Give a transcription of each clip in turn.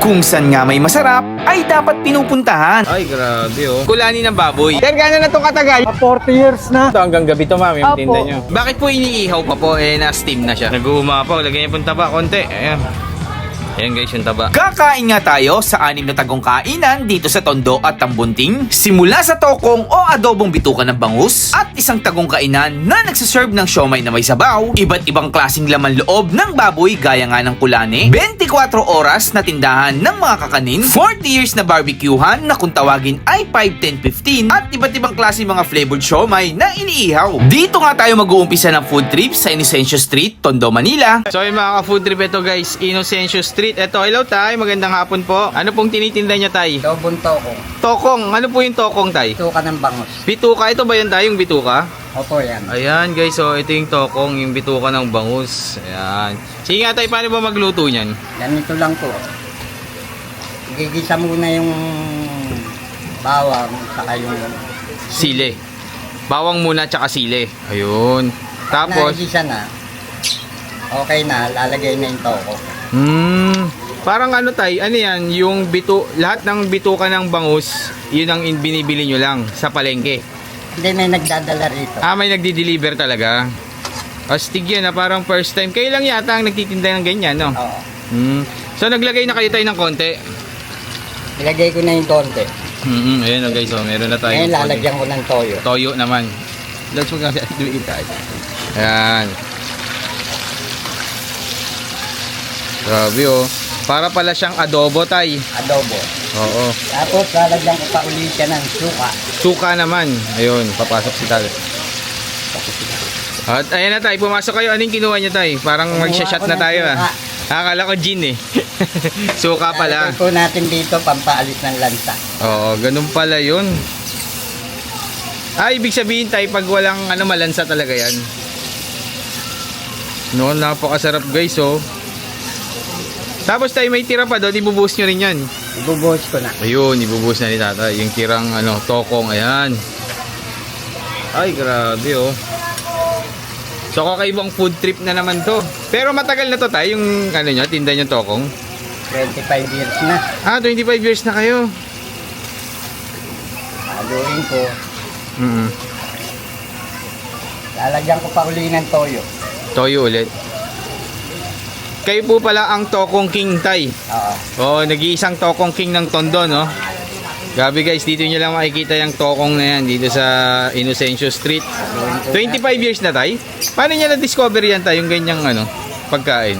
Kung saan nga may masarap, ay dapat pinupuntahan. Ay, grabe oh. Kulani ng baboy. Sir, gano'n na itong katagal? 40 years na. Ito hanggang gabi ito, ma'am, yung Apo. tinda nyo. Bakit po iniihaw pa po? Na-steam na siya. Nag-uumapaw. Lagyan niyo pong taba, konti. Ayan. Ayan guys, yung taba. Kakain nga tayo sa 6 na tagong kainan dito sa Tondo at Tambunting. Simula sa tokong o adobong bituka ng bangus at isang tagong kainan na nagsaserve ng siomay na may sabaw, iba't ibang klaseng laman loob ng baboy gaya nga ng kulane, 24 oras na tindahan ng mga kakanin, 40 years na barbecuehan na kung tawagin ay 5, 10, 15 at iba't ibang klase mga flavored siomay na iniihaw. Dito nga tayo mag-uumpisa ng food trip sa Inocencio Street, Tondo, Manila. So yung mga ka-food trip ito guys, Inocencio Street. Ito, hello tay, magandang hapon po. Ano pong tinitinda niya tay? Dobong toko. Tokong, ano po yung tokong tay? Tuka ng bangus. Bituka, ito ba yan tayo, yung bituka? Opo yan. Ayan guys, so ito yung tokong, yung bituka ng bangus. Ayan. Sige nga tay, paano ba magluto niyan? Ganito lang po. Gigisa muna yung bawang saka yung Sile. Bawang muna tsaka sile. Ayun. Tapos, nagisa na. Okay na, lalagay na yung toko. parang ano tay, ano yan, yung lahat ng bituka ng bangus, yun ang binibili nyo lang sa palengke. Hindi, may nagdadala rito. Ah, may nagdi-deliver talaga. Astig yan na parang first time. Kayo lang yata ang nagtitinda ng ganyan, no? Oo. So naglagay na kayo tayo ng konti. Ilagay ko na yung konti. Ayan o guys, so meron na tayo. Ngayon lalagyan ko ng toyo. Toyo naman. Let's mo kasi tayo. Ayan. Grabe oh. Para pala siyang adobo tay. Adobo. Oo. Tapos lalagyan ko pa ulit siya ng suka. Suka naman. Ayun, papasok si tay. At ayan na tay, pumasok kayo. Anong kinuha niya tay? Parang Kumuha magsha-shot ako na ng tayo suka. Akala ko gin eh. Suka pala. Lalagay po natin dito pampaalis ng lansa. Oo, ganun pala yun. Ibig sabihin tay, pag walang malansa talaga yan. No, napakasarap guys oh. Tapos tayo may tira pa doon, ibubuhos nyo rin yan. Ibubuhos ko na. Ayun, ibubuhos na ni tatay. Yung tirang tokong, ayan. Ay, grabe oh. So kakaibang food trip na naman to. Pero matagal na to tayo, yung nyo, tinda nyo tokong. 25 years na. 25 years na kayo. Haluin ko. Lalagyan ko pa uli ng toyo. Toyo ulit. Kayo po pala ang Tokong King tay. Oo. Nag-iisang Tokong King ng Tondo, no? Gabi guys, dito nyo lang makikita yung Tokong na yan dito sa Inocencio Street. 25 years na tay. Paano niya na-discover yan tay, yung ganyang pagkain?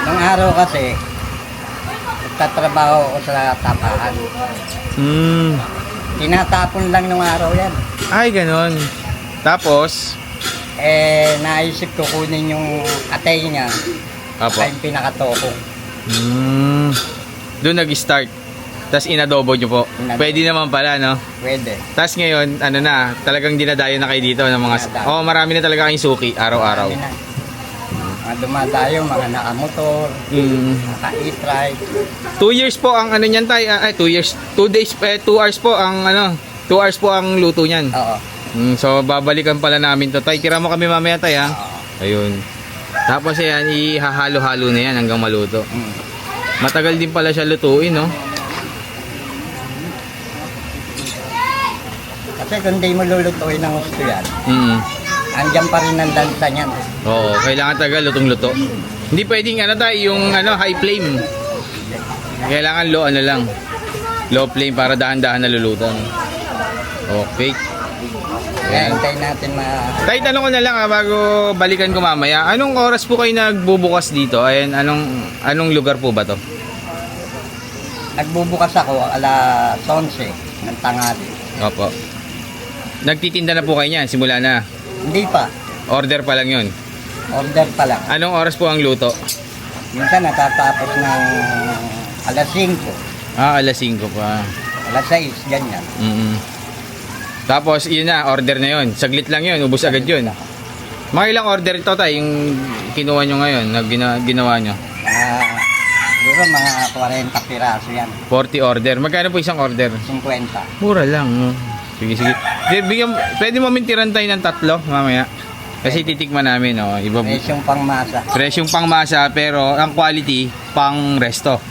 Nung araw kasi, nagtatrabaho ko sa tapahan. Tinatapon lang nung araw yan. Ay, ganon. Tapos? Naisip ko kunin yung atay niya. Apo. Ay pinakatoko. Doon nag-start. Tapos inadobo nyo po. Inadobo. Pwede naman pala, no? Pwede. Tapos ngayon, talagang dinadayo na kayo dito ng mga... marami na talaga kayong suki, araw-araw. Marami na. Mga dumadayo, mga nakamotor, naka-e-trike. 2 years po ang niyan tay. 2 years. 2 days, 2 hours po ang 2 hours po ang luto niyan. Oo. So babalikan pala namin to tay. Tira mo kami mamaya tay ha. Ayun. Tapos ayan, ihahalo-halo na yan hanggang maluto. Matagal din pala siya lutuin, no? Kasi kung di mo lulutuin ng gusto yan, andyan pa rin ang lansa niyan. Oo, kailangan tagal lutong-luto. Hindi pwedeng tay, yung high flame. Kailangan low flame para dahan-dahan na luluto. Okay. Kaya hintayin natin Tay, tanong ko na lang bago balikan ko mamaya. Anong oras po kayo nagbubukas dito? Ayan, anong lugar po ba to? Nagbubukas ako alas 11 ng tanghali. Opo. Nagtitinda na po kayo niyan, simula na. Hindi pa. Order pa lang yun. Order pa lang. Anong oras po ang luto? Minsan natatapos ng alas 5, Alas 5 pa. alas 6, ganyan. Tapos, yun na, order na yun. Saglit lang yun, ubos agad yun. Mga ilang order ito tayo, yung kinuha nyo ngayon, na ginawa nyo? Siguro mga 40 piraso yan. 40 order. Magkano po isang order? 50. Mura lang. Sige. Pwede mo mintiran tayo ng 3 mamaya. Kasi titikman namin, Presyong pangmasa. Presyong pangmasa, pero ang quality, pang resto.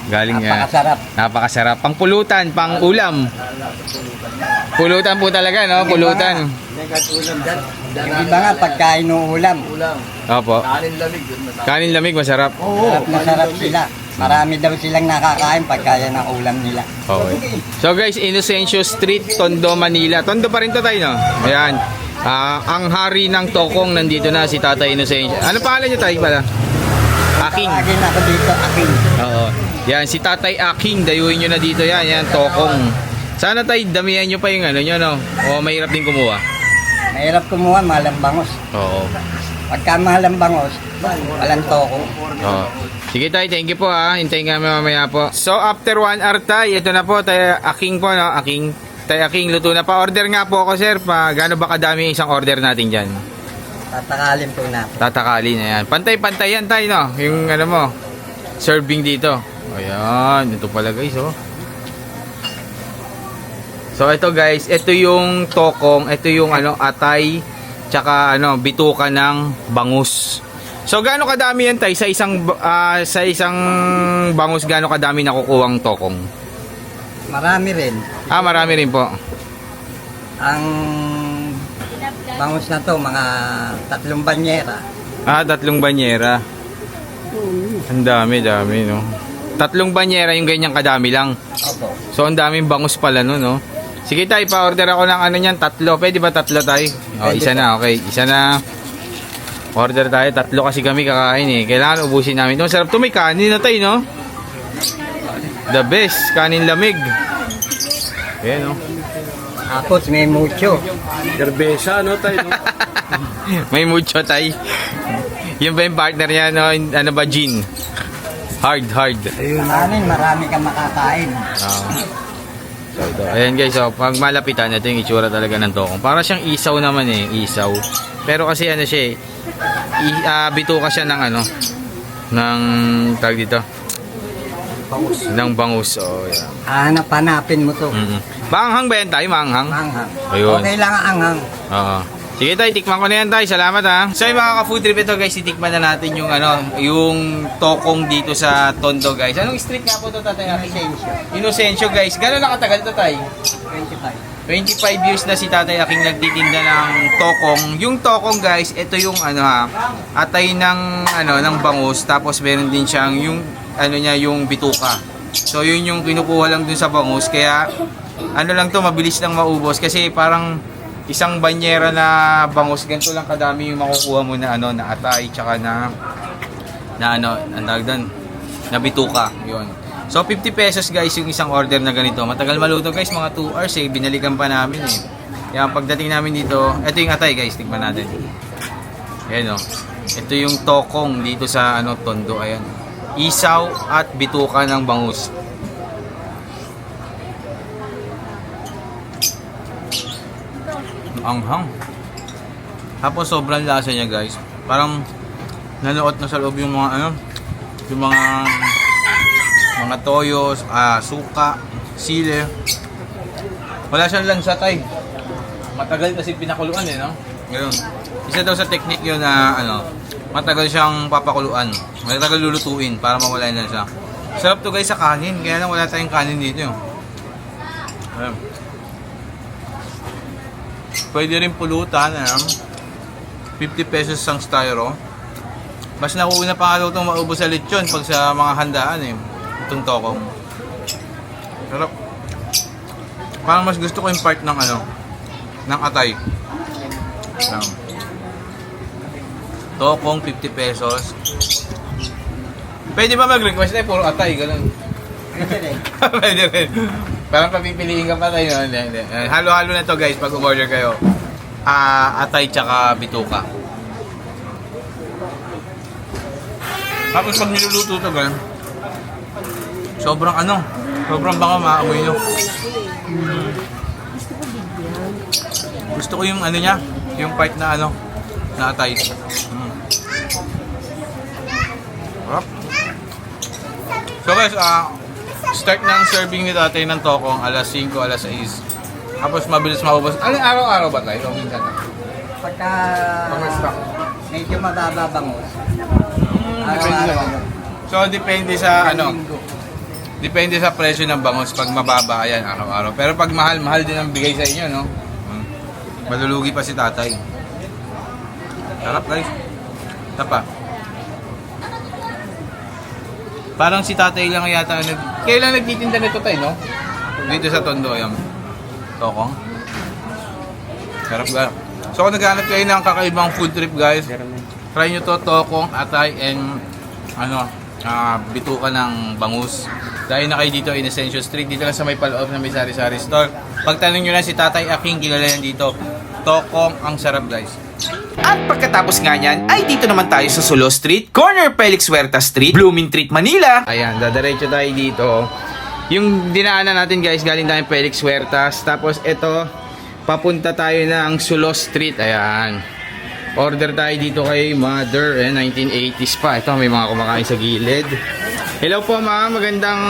Galing Napakasarap. napakasarap. Pang pulutan, pang ulam. Pulutan po talaga, no? Pulutan. Yung iba nga pagkain ng ulam. Opo. Kanin lamig, masarap. Sarap na sarap sila. Marami daw silang nakakain pagkaya ng ulam nila. Okay. So guys, Inocencio Street, Tondo, Manila. Tondo pa rin to tayo, no? Ayan. Ang hari ng tokong nandito na, si Tatay Inocencio. Ano pangalan niyo tayo pala? Aking. Tawagin ako dito, Aking. Oo. Yan, si Tatay Aking, dayuhin nyo na dito yan. Yan, tokong. Sana tayo, damihan nyo pa yung ano nyo, no? O mahirap din kumuha. Mahirap kumuha, mahalang bangos. Oo. Pagka mahalang bangos, walang toko. Oo. Sige tayo, thank you po ha. Hintayin kami mamaya po. So, after 1 hour tayo, ito na po, tayo Aking po, no? Aking. Tayo Aking, luto na pa. Order nga po ako, sir. Gaano ba kadami isang order natin dyan? Tatakalin po na. Tatakali na yan. Pantay-pantay yan tayo, no? Yung ano mo, serving dito. Ayan, ito pala guys, oh. So ito guys, ito yung tokong, ito yung ano, atay, tsaka ano, bituka ng bangus. So gaano kadami yan tayo sa isang bangus, gaano kadami nakukuhang tokong? Marami rin. Marami rin po. Ang bangus na to, mga 3 banyera. 3 banyera. Ang dami, no? 3 banyera yung ganyang kadami lang. Opo. So ang daming bangus pala no? Sige tayo, pa-order ako ng ano niyan, 3. Pwede ba 3 tayo? O, Pwede isa po. na, okay. Isa na. Order tayo, 3 kasi kami kakain eh. Kailangan ubusin namin. Ito, masarap to, may kanin na tayo, no? The best, kanin lamig. Ayan, no? Tapos may mucho. Gerbesa, no, tayo? May mucho tayo. Yun ba yung partner niya, no? Ano ba, gin? Hard. Kanin, marami kang makakain. So ito. Ayan guys, so pag malapitan, ito yung itsura talaga ng tokong. Para siyang isaw naman eh, isaw. Pero kasi ano siya eh, bituka siya ng ano, ng tag dito. Ng bangus. So, yan. Hanapin mo to. Maanghang ba yan tayo? Maanghang? Anghang. Ayun. Okay lang ang anghang. Oo. Sige tayo, tikman ko na yan tayo. Salamat ha. So yung mga ka-food trip ito guys, titikman na natin yung ano, yung tokong dito sa Tondo guys. Anong street nga po ito tatay? Inocencio guys. Gano'n nakatagal ito tayo? 25. 25 years na si Tatay Aking nagtitinda ng tokong. Yung tokong guys, ito yung ano ha, atay ng ano ng bangus, tapos meron din siyang yung ano niya, yung bituka. So yun yung kinukuha lang dun sa bangus, kaya ano lang to, mabilis lang maubos kasi parang isang banyera na bangus, ganito lang kadami yung makukuha mo na ano, na atay tsaka na ano, ang tawag doon, na bituka, yun. So 50 pesos guys yung isang order na ganito. Matagal maluto guys, mga 2 hours eh. Binalikan pa namin eh. Kaya pagdating namin dito, ito yung atay guys, tignan natin. Ayan o. Ito yung tokong dito sa ano, Tondo. Ayan. Isaw at bituka ng bangus. Anghang. Tapos sobrang lasa niya guys. Parang nanuot na sa loob yung mga ano, yung mga toyo, suka, sili. Wala siyang lansa tay. Matagal kasi pinakuluan eh, no? Ganun. Isa daw sa technique yun na ano, matagal siyang papakuluan. Matagal lulutuin para mawala yung lansa. Sarap to guys sa kanin, kaya lang wala tayong kanin dito. Ayan. Pwede rin pulutan, 50 pesos ang styro. Mas nauuna pa nga itong maubos sa lechon pag sa mga handaan eh. Itong tokong. Sarap. Parang mas gusto ko yung part ng ano, ng atay. Tokong 50 pesos. Pwede ba mag-request na puro atay, ganun? Pwede rin. Pwede rin. Parang papipiliin ka pa tayo. Hindi. Halo-halo na to guys pag umorder kayo. Atay tsaka bituka. Tapos pag niluluto to guys, sobrang bango, maamoy nyo. Gusto ko yung ano niya, yung part na ano, na atay. So guys, start ng serving ni tatay ng tokong alas 5, alas 6. Tapos mabilis maubos. Ano araw-araw ba tayo? O minsan? Pagka Pag-stock. medyo mababa bangus. Depende Araw-araw. lang. So depende sa ano. Linggo. Depende sa presyo ng bangus. Pag mababa, ayan, araw-araw. Pero pag mahal, mahal din ang bigay sa inyo, no? Malulugi pa si tatay. Sarap, guys. Tapa. Parang si tatay lang yata kailan nagtitinda nito tayo, no? Dito sa Tondo, ayan. Tokong. Sarap, guys. So kung naghanap kayo ng kakaibang food trip, guys, try nyo to, tokong, atay, and bituka ng bangus. Dahil na kayo dito in Ascension Street, dito lang sa may paloob na may sari-sari store. Pagtanong nyo na si Tatay Aking, kilala yan dito. Tokong ang sarap, guys. At pagkatapos nga niyan, ay dito naman tayo sa Solo Street, corner Felix Huerta Street, Blooming Treat, Manila. Ayan, dadiretso tayo dito. Yung dinaanan natin, guys, galing tayo Felix Huertas. Tapos ito, papunta tayo ng Solo Street. Ayan. Order tayo dito kay Mother, 1980s pa. Ito, may mga kumakain sa gilid. Hello po, ma'am. Magandang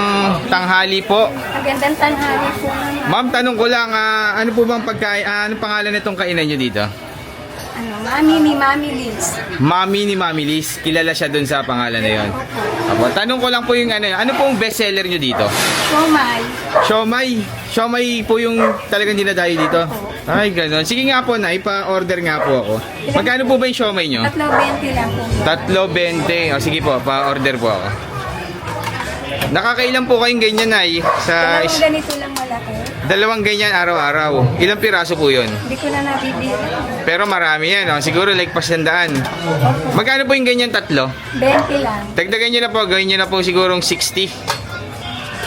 tanghali po. Magandang tanghali po. Ma'am, tanong ko lang, ano po bang pagkain, anong pangalan nitong kainan nyo dito? Mami ni Mami Liz. Mami ni Mami Liz. Kilala siya dun sa pangalan na yun. Apo, tanong ko lang po yung ano pong bestseller nyo dito? Siomay. Siomay. Siomay po yung talagang dinadayo dito? Ay, gano'n. Sige nga po, ipa-order nga po ako. Magkano po ba yung siomay nyo? 3.20 lang po. 3.20. O sige po, pa-order po ako. Nakakailan po kayong ganyan, Nay? Dalawang ganito lang malaki. Dalawang ganyan araw-araw. Ilang piraso po yun? Hindi ko na nabibili. Pero marami yan, no? Siguro like pasandaan. Magkano po yung ganyan tatlo? 20 lang. Dagdagan nyo na po, gawin nyo na po sigurong 60.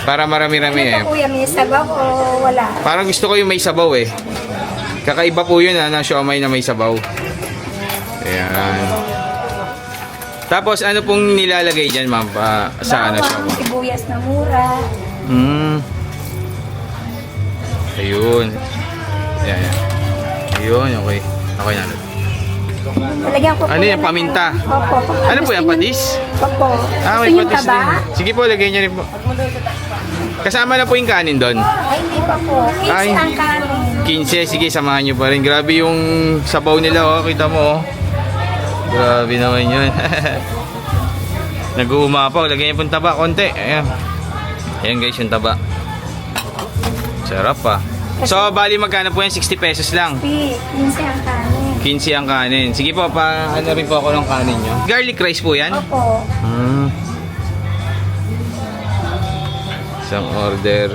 Para marami-rami eh. Ano po kuya, may sabaw o wala? Parang gusto ko yung may sabaw eh. Kakaiba po yun na siomay na may sabaw. Ayan. Tapos ano pong nilalagay dyan, ma'am? Sa ano siya? Bawang, sibuyas na mura. Ayun. Ayan. Ayun, okay. Okay na. Talagyan ko po Ano yan, yan ng- paminta? Opo. Ano po yan, patis? Opo. May Gusto niyo patis taba? din. Sige po, lagay nyo rin po. Kasama na po yung kanin doon. Ay, hindi pa po. Ay. 15 ang kanin. 15, sige, samahan nyo pa rin. Grabe yung sabaw nila, oh. Kita mo, oh. Grabe naman yun. Nag-uumapaw. Lagyan nyo pong taba, konti. Ayan. Ayan guys, yung taba. Sarap pa. So, bali magkano po yan? 60 pesos lang. 15 ang kanin. 15 ang kanin. Sige po, ano rin po ako ng kanin nyo. Garlic rice po yan? Opo. Isang order.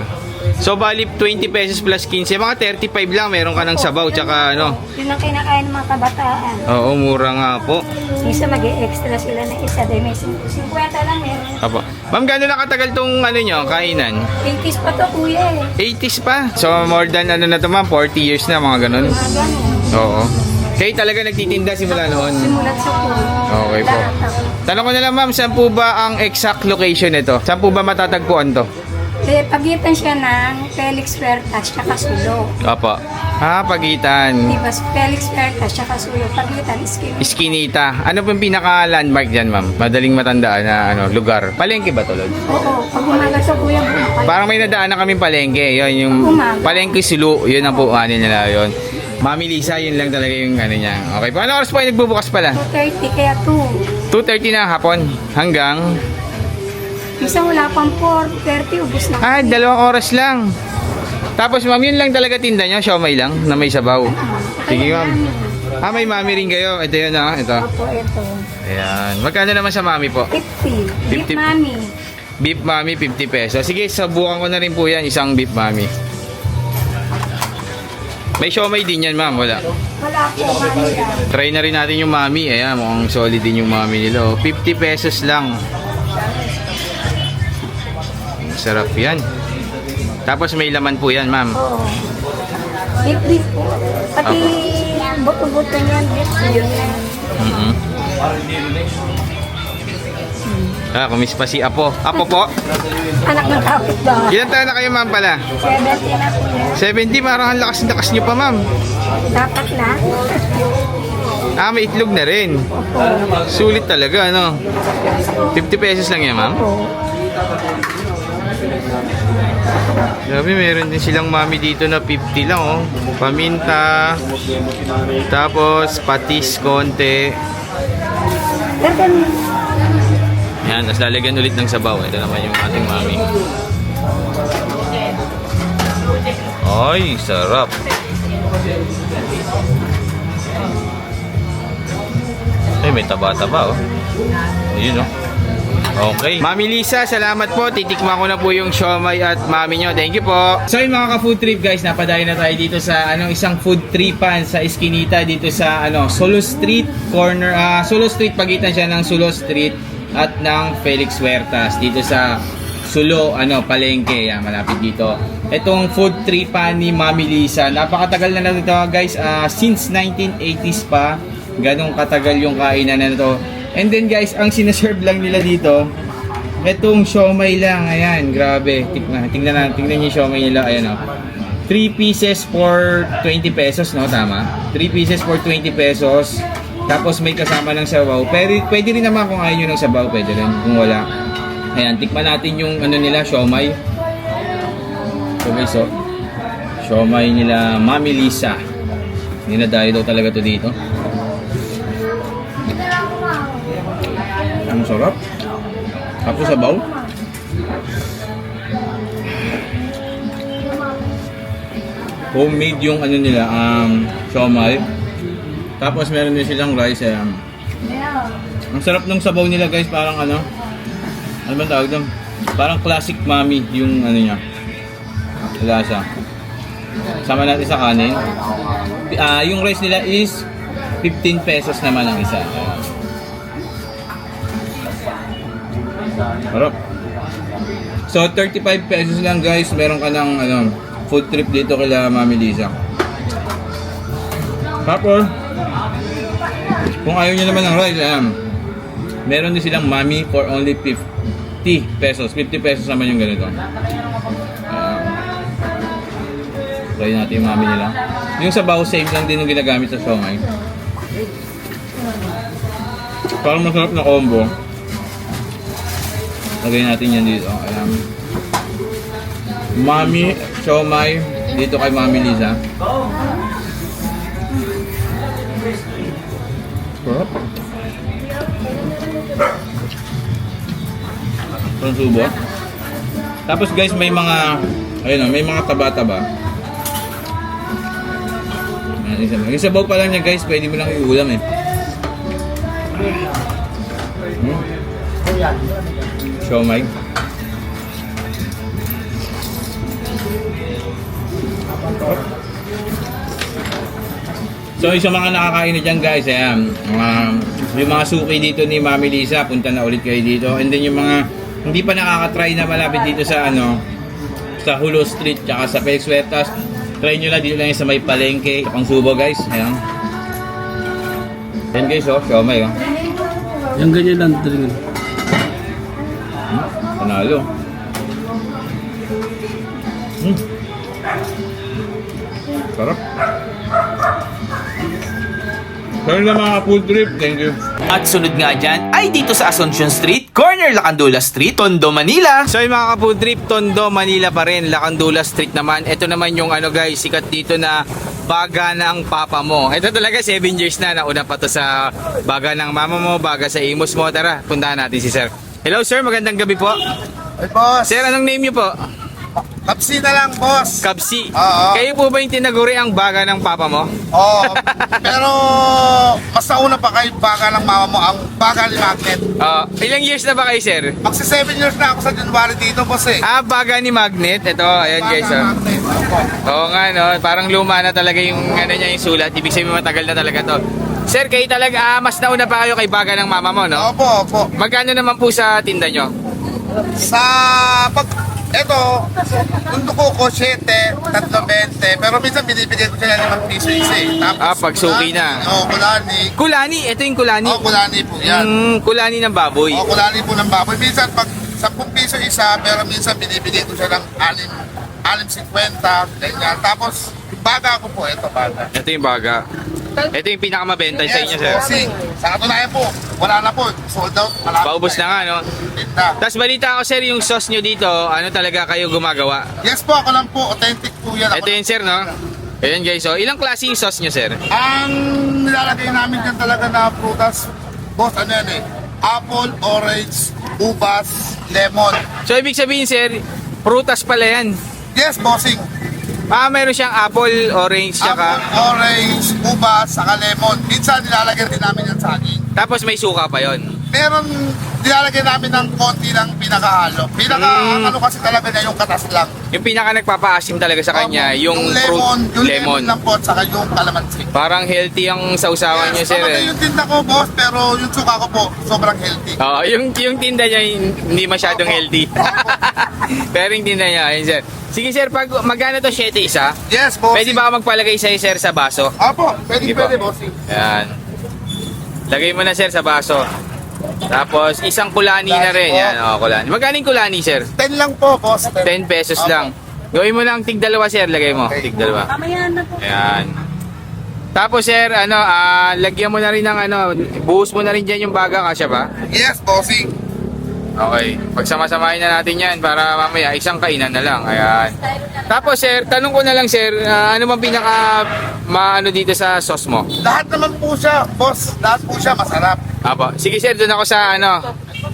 So, bali 20 pesos plus 15. Mga 35 lang. Meron ka ng sabaw. Tsaka ano. Yun ang kinakain ng mga kabataan. Oo, mura nga po. Isa mag-extra sila ng isa. Dahil may 50 lang meron. Apo. Ma'am, gano'n na katagal tong ano nyo, kainan? 80s pa to kuya eh. 80s pa. So, more than ano na to ma'am, 40 years na, mga ganun. Mga ganun. Oo. Kayo talaga nagtitinda simula noon? Simulat sa pool. Okay po. Lahat ako. Tanong ko na lang ma'am, saan po ba ang exact location nito? Saan po ba matatagpuan to? Eh, pagitan siya ng Felix Huertas tsaka Sulo. Apo. Pagitan. Diba? Felix Huertas tsaka Sulo. Pagitan, skin. Iskinita. Ano po yung pinaka-landmark dyan, ma'am? Madaling matandaan na lugar. Palengke ba to, Lord? Oo, pag umaga sa kuya buhay. Parang may nadaanan kaming palengke. Yun, yung palengke Sulu. Yun ang po nila yun. Mami Lisa, yun lang talaga yung ano niya. Okay po. Ano oras po ay nagbubukas pala? 2:30 kaya 2. 2:30 na hapon. Hanggang? Isang wala pang 4:30, ubus na. 2 oras lang. Tapos ma'am, yun lang talaga tinda niya. Siomay lang na may sabaw. Sige ma'am. May mami rin kayo. Ito yun ito. Opo, ito. Ayan. Magkano naman sa mami po? 50. Beef 50. mami. Beef mami, 50 pesos. Sige, sabukan ko na rin po yan. Isang beef mami. May siomay din yan ma'am. Wala. Wala po, mami lang. Try na rin natin yung mami. Ayan, mukhang solid din yung mami nila. 50 pesos lang. Sarap yan. Tapos may laman po yan, ma'am. Oo. Beef po. Pati buto-buto niyan, beef yun yan. Kumis pa si Apo. Apo po? Anak ng kapitbahay. Ilan taon na kayo, ma'am, pala? 70 na po yan. 70, parang ang lakas-lakas nyo pa, ma'am. Dapat lang. May itlog na rin. Sulit talaga, ano? 50 pesos lang yan, ma'am. Oo. Grabe, meron din silang mami dito na 50 lang, oh. Paminta. Tapos, patis, konti. Ganun. Yan, tapos lalagyan ulit ng sabaw. Ito naman yung ating mami. Ay, sarap. Ay, may taba-taba, oh. Ayun, oh. Okay. Mami Lisa, salamat po. Titikman ko na po yung siomay at mami nyo. Thank you po. So yung mga ka-food trip guys, napadayo na tayo dito sa isang food tripan sa Eskinita dito sa Solo Street corner. Solo Street, pagitan siya ng Solo Street at ng Felix Huertas dito sa Sulo, Palengke. Yan, malapit dito. Itong food tripan ni Mami Lisa. Napakatagal na ito guys. Since 1980s pa. Ganong katagal yung kainan na ito. And then guys, ang sinaserve lang nila dito, etong siomay lang. Ayan, grabe. Tingnan niyo yung siomay nila. Ayan, 3 pieces for 20 pesos, no? Tama? 3 pieces for 20 pesos. Tapos may kasama ng sabaw. Pero pwede rin naman kung ayaw nyo ng sabaw. Pwede rin kung wala. Ayan, tikman natin yung nila, siomay. So guys, siomay nila Mami Lisa. Dinadayo daw talaga to dito. Ang sarap. Tapos sabaw. Homemade yung nila, siomay. Tapos meron din silang rice. Ang sarap ng sabaw nila guys, parang ano ba tawag doon? Parang classic Mami yung niya. Lasa. Sama natin sa kanin. Yung rice nila is 15 pesos naman ang isa. Harap. So 35 pesos lang guys, meron ka ng food trip dito kila Mami Lisa. Tapos kung ayaw nyo naman ng rice, meron din silang Mami for only 50 pesos. 50 pesos naman yung ganito. Try natin yung Mami nila. Yung sabaw same lang din yung ginagamit sa siomay. Parang masarap na combo. Lagay natin yan dito. Ayan. Mami siomay dito kay Mami Lisa. Sarap. Parang subo. Tapos guys, may mga may mga taba-taba. Yung sabaw pa lang niya guys, pwede mo lang iulam siomay. So sa mga nakakain na dyan guys, yung mga suki dito ni Mami Lisa, punta na ulit kayo dito. And then yung mga hindi pa nakakatry na malapit dito sa sa Hulo Street tsaka sa Felix Huertas, try nyo lang dito lang sa may palengke, pang subo guys. Ayan. Yan guys, siomay. Yung ganyan lang din. Panalo. Sarap. Sorry na mga food trip. Thank you. At sunod nga dyan ay dito sa Asuncion Street, corner Lacandula Street, Tondo, Manila. So yung mga ka-food trip, Tondo, Manila pa rin, Lacandula Street naman. Ito naman yung guys, sikat dito na baga ng papa mo. Ito talaga 7 years na, nauna pa to sa baga ng mama mo, baga sa imus mo. Tara, puntahan natin si sir. Hello sir, magandang gabi po. Hey, boss. Sir, anong name niyo po? Kapsi na lang, boss. Kapsi. Oo. Kayo po ba yung tinaguri ang baga ng papa mo? Oo. Pero mas nauna pa kay baga ng mama mo ang baga ni Magnet. Ilang years na ba kayo sir? Magsi 7 years na ako sa January dito, boss eh. Baga ni Magnet. Ito, ayan guys. Baga Magnet. Opo. Oo nga no, parang luma na talaga yung niya yung sulat. Ibig sabihin matagal na talaga to. Sir, kayo talaga mas nauna pa kayo kay baga ng mama mo, no? Opo, opo. Magkano naman po sa tinda nyo? Sa eto, tundo ko 7, 3.20, pero minsan binibigay ko sila 5 piso isa eh. Tapos, pagsuki na. Oo, kulani. Kulani, ito yung kulani. Oo, kulani po yan. Kulani ng baboy. Oo, kulani po ng baboy. Minsan pag 10 piso isa, pero minsan binibigay ko siya ng 6.50, ganyan. Tapos, yung baga ko po, eto baga. Ito yung baga. Ito yung pinakamabenta sa inyo, sir. Bossing. Sa katunayan po, wala na po. Sold out. Malapit Paubos na nga, no? Tinda. Tapos balita ko, sir, yung sauce nyo dito, ano talaga kayo gumagawa? Yes po, ako lang po. Authentic po yan. Ito yun, sir, no? Ayan, guys. So, ilang klase yung sauce nyo, sir? Ang nilalagay namin dyan talaga na prutas, boss, ano yan eh? Apple, orange, ubas, lemon. So, ibig sabihin, sir, prutas pala yan. Yes, bossing. Meron siyang apple, orange, tsaka... Apple, orange, ubas, saka lemon. Minsan nilalagyan din namin yung saging. Tapos may suka pa yon. Meron, nilalagyan namin ng konti ng pinakahalo. Ano kasi talaga niya yung katas lang. Yung pinaka nagpapaasim talaga sa kanya, yung lemon, fruit, yung lemon lang po, saka yung calamansi. Parang healthy ang sausawan niyo, sir. Yung tinda ko, boss, pero yung suka ko po, sobrang healthy. Oo, yung tinda niya hindi masyadong healthy. Pero yung tinda niya, ayun, sir. Sige, sir, pag magkano to 7 isa? Yes, boss. Pwede ba ako magpalagay sa'yo, sir, sa baso? Apo, pwede, Sige po. pwede, bossing. Ayan. Lagay mo na, sir, sa baso. Tapos, isang kulani na rin. Yan, kulani. Magkano yung kulani, sir? 10 lang po, boss. 10 pesos lang. Gawin mo lang tig-2, sir. Lagay mo. Tig-2. Mamaya na po. Ayan. Tapos, sir, lagyan mo na rin ng buhos mo na rin dyan yung baga, kasya ba? Yes, bossing. Okay. Pagsama-samahin na natin yan para mamaya isang kainan na lang. Ayan. Tapos, sir, tanong ko na lang, sir, ano bang pinaka maano dito sa sauce mo? Lahat naman po siya, boss. Lahat po siya masarap. Apo. Sige, sir, doon ako sa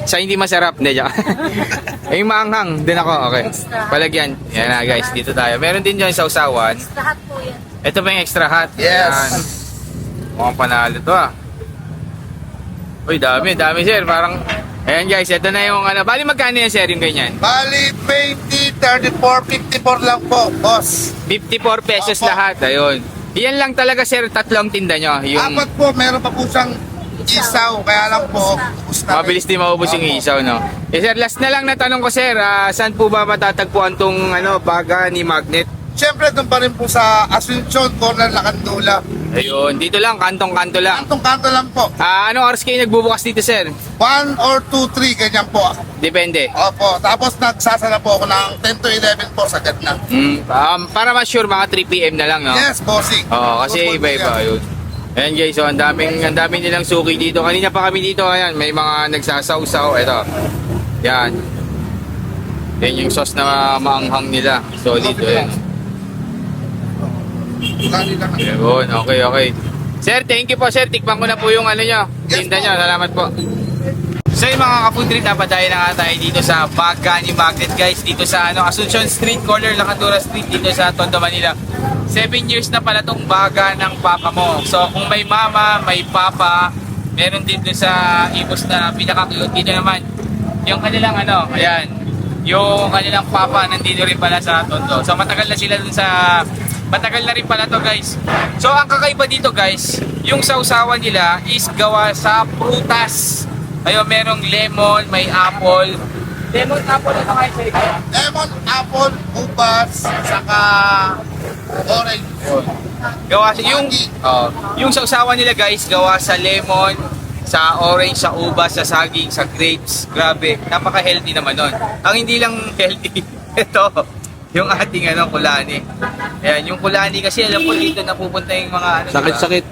sa hindi masarap. Hindi, dyan. Yung maanghang, doon ako. Okay. Palagyan. Yan na, guys. Dito tayo. Meron din dyan sa usawan. Lahat po yan. Ito pa yung extra hot. Yes. Ayan. Mukhang panalo to, Uy, dami, sir. Parang, ayan, guys. Ito na yung bali magkano yan, sir, yung ganyan? Bali, 20, 34, 54 lang po, boss. 54 pesos Opo. lahat. Ayun. Iyan lang talaga, sir, tatlong tinda nyo. Yung Apat po, meron pa po siyang isaw, kaya lang po, ubus na rin. mabilis din maubos yung Opo. isaw, no? Eh, sir, last na lang na tanong ko, sir. Saan po ba matatagpuan tong baga ni Magnet? Siyempre, doon pa rin po sa Asuncion, corner Lacandula. Ayun, dito lang, kantong-kanto lang. Kantong-kanto lang po. Anong oras kayo nagbubukas dito, sir? 1 or 2, 3, ganyan po. Depende. Opo, tapos nagsasara po ako ng 10 to 11 po, sagad na. Para ma-sure, mga 3 p.m. na lang, no? Yes, bossing. Oo, kasi Opo, iba-iba. yan. Ayun. Ayan, guys, so ang daming nilang suki dito. Kanina pa kami dito, ayan, may mga nagsasawsaw. Ito. Yan. Yan yung sauce na maanghang nila. Solid, ayan. Lali lang. Ayun, okay. Sir, thank you po, sir. Tikman ko na po yung nyo. Tinda nyo. Salamat po. So yung mga ka-food trip, napadayo na nga tayo dito sa Baga ni Magnet, guys. Dito sa Asuncion Street, corner Lacandura Street, dito sa Tondo, Manila. 7 years na pala tong baga ng papa mo. So kung may mama, may papa, meron din doon sa Ibos na pinaka-cute. Dito naman, yung kanilang ayan, yung kanilang papa nandito rin pala sa Tondo. So matagal na sila dun matagal na rin pala to, guys. So ang kakaiba dito, guys, yung sausawan nila is gawa sa prutas. Ayun, merong lemon, may apple. Lemon, apple, ano kayo sa ikaw? Lemon, apple, ubas, saka orange. Gawa sa yung sausawan nila, guys, gawa sa lemon, sa orange, sa ubas, sa saging, sa grapes. Grabe, napaka-healthy naman nun. Ang hindi lang healthy, ito, yung ating kulani. Ayan, yung kulani kasi alam ko dito napupunta yung mga Sakit-sakit.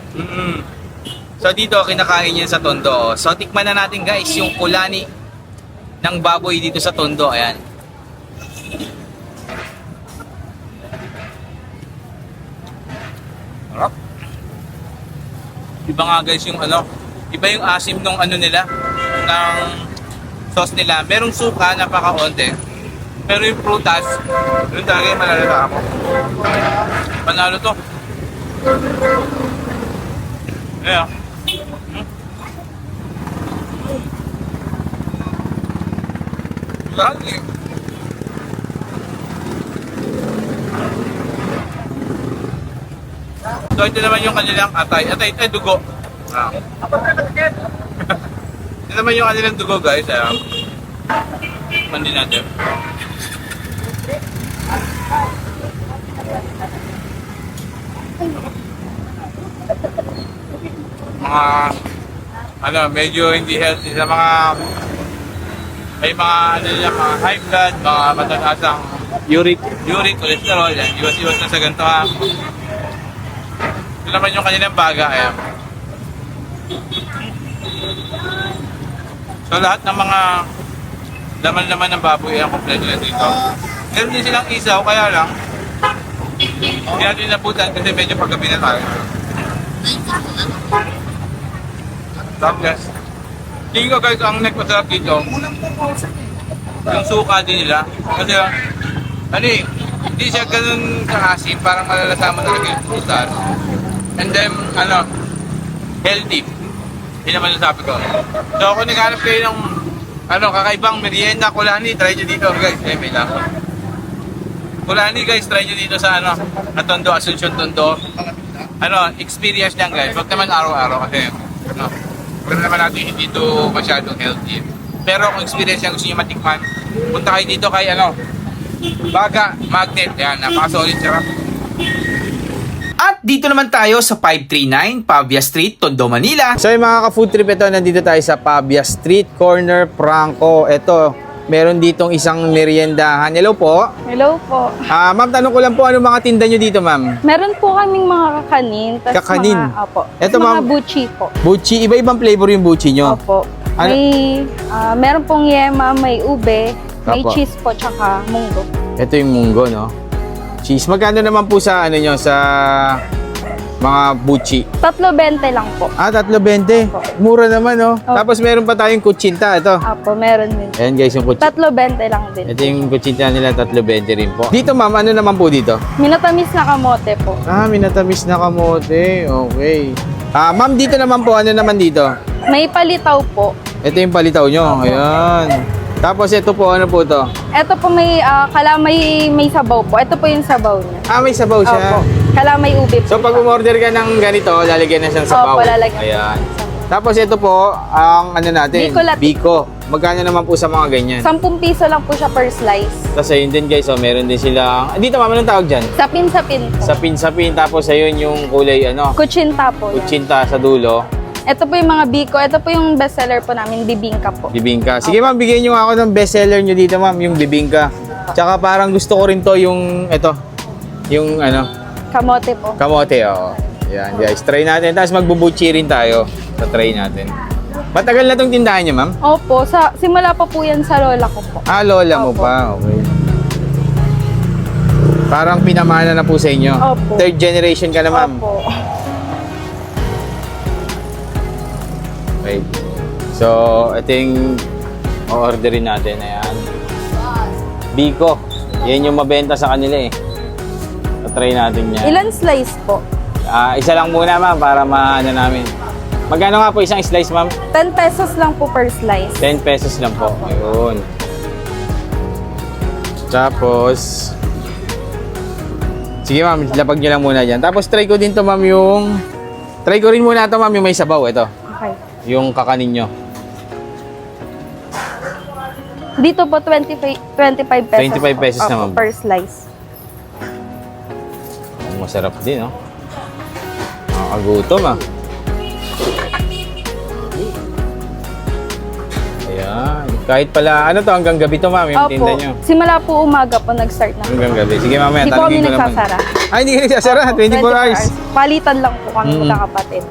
So dito kinakain yan sa Tondo. So tikman na natin, guys, yung kulani ng baboy dito sa Tondo. Ayan. Harap. Iba nga, guys, yung iba yung asim nung nila, ng sauce nila. Merong suka, napaka-onte. Pero yung prutas, yun talaga yung malalata ako. Panalo to. Ayan. Lahat eh. So ito naman yung kanilang atay, dugo. Ito naman yung kanilang dugo, guys. Mandi natin. Mga medyo hindi healthy sa mga may mga mga high blood, mga matataasang uric, cholesterol, yan. Iwas na sa ganito, ha. Ito naman yung kanilang baga, ayan. So lahat ng mga laman-laman ng baboy ang kompleto na dito. Meron din silang isaw, kaya lang hindi natin naputan kasi medyo paggabi na tayo. Tapos, tingin ko, guys, ang nagpasarap dito, yung suka din nila. Kasi, Hindi siya ganun kaasim, parang malalasa mo talaga yung prutas. And then, healthy. Yun naman yung sabi ko. So kung naghanap kayo ng kakaibang merienda, Kulani, try nyo dito guys. May lang. Kulani guys, try nyo dito sa Tondo, Asuncion Tondo. Experience lang guys. Huwag naman araw-araw kasi pero naman natin hindi dito masyadong healthy. Pero kung experience yan gusto nyo matikman, punta kayo dito kay Baga Magnet. Yan, napaka-solid sarap. At dito naman tayo sa 539 Pavia Street, Tondo, Manila. So yung mga ka-food trip, ito, nandito tayo sa Pavia Street, Corner Franco. Ito, meron ditong isang meriendahan. Hello po. Hello po. Ma'am, tanong ko lang po, ano mga tinda nyo dito, ma'am? Meron po kaming mga kakanin. Tas Kakanin? Mga, opo. Eto, Tas mga ma'am. buchi po. Buchi, iba-ibang flavor yung buchi nyo. Opo. Ano? Meron pong yema, may ube, may Opo. cheese po, tsaka munggo. Ito yung munggo, no? Cheese. Magkano naman po sa nyo, sa mga buchi? 3.20 lang po. 3.20. Opo. Mura naman, no? Opo. Tapos meron pa tayong kutsinta, ito. Opo, meron din. Ayan guys, yung kutsinta. 3.20 lang din. Ito yung kutsinta nila, 3.20 rin po. Dito, ma'am, ano naman po dito? Minatamis na kamote po. Minatamis na kamote. Okay. Ma'am, dito naman po, ano naman dito? May palitaw po. Ito yung palitaw nyo. Ayan. Tapos ito po, ano po to? Ito po may kalamay, may sabaw po. Ito po yung sabaw niya. May sabaw siya. Opo. Kalamay ube po. So pag umorder ka ng ganito, lalagyan na siyang sabaw. Opo, lalagyan. Ayan. Tapos ito po, ang ano natin, Biko latte. Biko. Magkano naman po sa mga ganyan? 10 piso lang po siya per slice. Tapos ayun din guys, meron din silang, dito ma'am, anong tawag dyan? Sapin-sapin po. Sapin-sapin, tapos ayun yung kulay, Kutsinta po. yan. kutsinta sa dulo. Ito po yung mga biko. Ito po yung bestseller po namin, bibingka po. Bibingka. Sige ma'am, bigyan nyo ako ng bestseller nyo dito ma'am, yung bibingka. Tsaka parang gusto ko rin to yung, yung Kamote po. kamote. Yan guys, try natin. Tapos magbubuchi rin tayo sa try natin. Matagal na tong tindahan nyo ma'am? Opo, simula pa po yan sa lola ko po. Lola mo Opo. pa, okay. Parang pinamana na po sa inyo. Opo. Third generation ka na ma'am. Opo. Right. So, ito yung orderin natin. Ayan. Biko. Yan yung mabenta sa kanila eh. Try natin yan. Ilan slice po? Isa lang muna ma'am para maano namin. Magkano nga po isang slice ma'am? 10 pesos lang po per slice. 10 pesos lang po. Ayun. Tapos, sige ma'am, lapag nyo lang muna dyan. Tapos try ko din to ma'am yung, try ko rin muna to ma'am yung may sabaw. Ito. Okay. Yung kakanin nyo. Dito po 25 pesos. 25 pesos po. naman. Opo, per slice. Masarap din, no? Nakakagutom, ah. Ayan. Kahit pala, ano to, hanggang gabi to, ma'am, yung tinda nyo. Simula po umaga po nag-start na. Hanggang gabi. Sige, mamaya, Hindi po kami tanungin ko naman. nagsasara. Hindi ka nagsasara. 24 hours. Palitan lang po kami magkakapatid.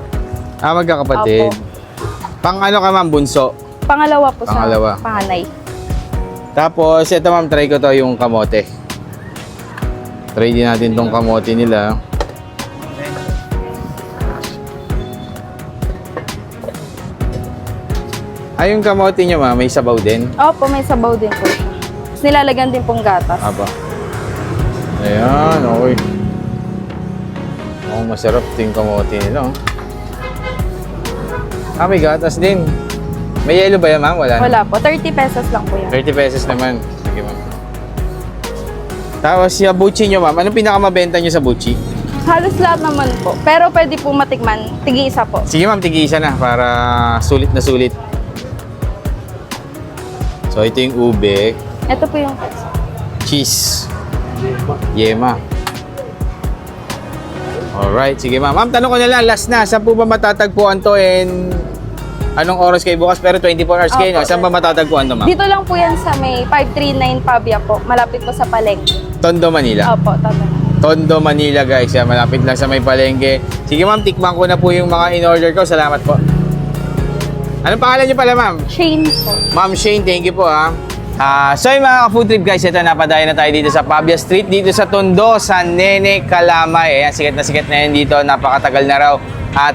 Magkakapatid. Opo. Pang ano ka, ma'am, bunso. Pangalawa po Pangalawa. sa panganay. Tapos, ito, ma'am, try ko to yung kamote. Try din natin tong kamote nila. Yung kamote nyo, ma'am, may sabaw din. Opo, may sabaw din po siya. Tapos nilalagyan din pong gatas. Aba. Ayan, okay. Masarap din kamote nila. May gatas din. May yelo ba yan, ma'am? Wala na. Wala po. 30 pesos lang po yan. 30 pesos naman. Sige, ma'am. Tapos yung buchi nyo, ma'am. Anong pinakamabenta nyo sa buchi? Halos lahat naman po. Pero pwede po matikman. Tigi-isa po. Sige, ma'am. Tig-isa na para sulit na sulit. So, ito yung ube. Ito po yung Cheese. Yema. Alright. Sige, ma'am. Ma'am, tanong ko na lang. Last na. Saan po ba matatagpuan to and anong oras kayo bukas? Pero 24 hours kayo, no? Opo. Saan ba matatagpuan to, ma'am? Dito lang po yan sa may 539 Pavia po. Malapit po sa Palengke. Tondo, Manila. Opo, tama. Tondo, Manila, guys. Yan, malapit lang sa may palengke. Sige, ma'am. Tikman ko na po yung mga in-order ko. Salamat po. Anong pangalan niyo pala, ma'am? Shane po. Ma'am Shane, thank you po, ha. So yung mga ka-food trip guys, ito napadayo na tayo dito sa Pavia Street, dito sa Tondo, sa Nene Calamay. Ayan, sikat na yan dito, napakatagal na raw.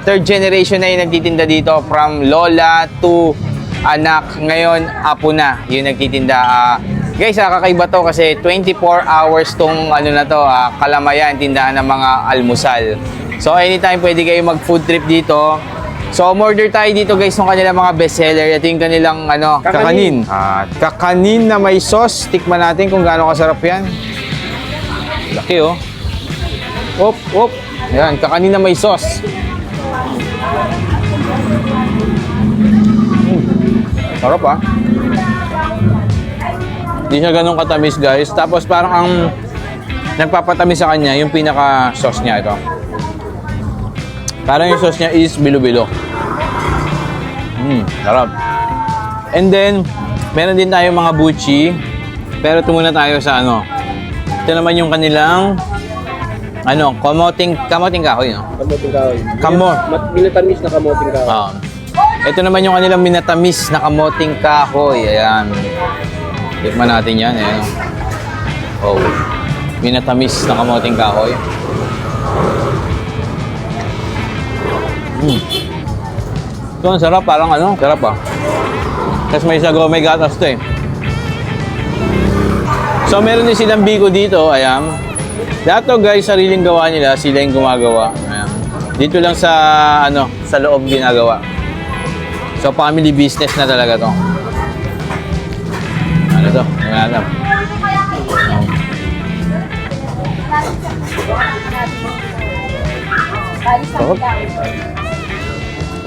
Third generation na yung nagtitinda dito, from lola to anak. Ngayon, apo na yung nagtitinda. Guys, kakaiba to kasi 24 hours tong ano na to, Kalamayan, tindahan ng mga almusal. So anytime pwede kayo mag food trip dito. So umorder tayo dito guys ng kanilang mga bestseller. Ito yung kanilang ano, kakanin. Kakanin na may sauce. Tikman natin kung gaano kasarap yan. Laki oh. Op. Ayan, kakanin na may sauce. Sarap ah. Hindi siya ganun katamis guys. Tapos parang ang nagpapatamis sa kanya yung pinaka sauce niya ito. Parang yung sauce niya is bilo-bilo. Sarap. And then, meron din tayo mga buchi. Pero ito muna tayo sa ano. Ito naman yung kanilang ano, kamoting kahoy, no? Kamoting kahoy. Minatamis na kamoting kahoy. Ito naman yung kanilang minatamis na kamoting kahoy. Ayan. Tikman natin yan. Ayan. Oh. Minatamis na kamoting kahoy. Ito, ang sarap. Parang ano, sarap ah. Tapos may sago, may gatas to eh. So, meron din silang biko dito. Ayan. Lahat to guys, sariling gawa nila. Sila yung gumagawa. Ayan. Dito lang sa, ano, sa loob ginagawa. So, family business na talaga to. Ano to? Ano alam.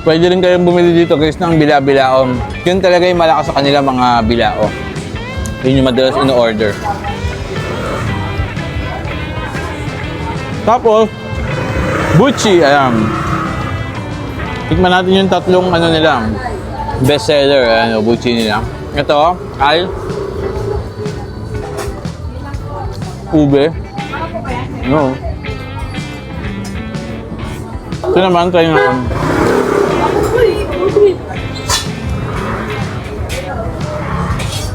Pwede rin kayong bumili dito guys ng bila-bilaon. Yun talaga yung malakas sa kanila mga bilao. Yun yung madalas in-order. Tapos, buchi, ayan. Tikman natin yung tatlong ano nila, bestseller, ano, buchi nila. Ito ay ube. No. Ito naman, try natin.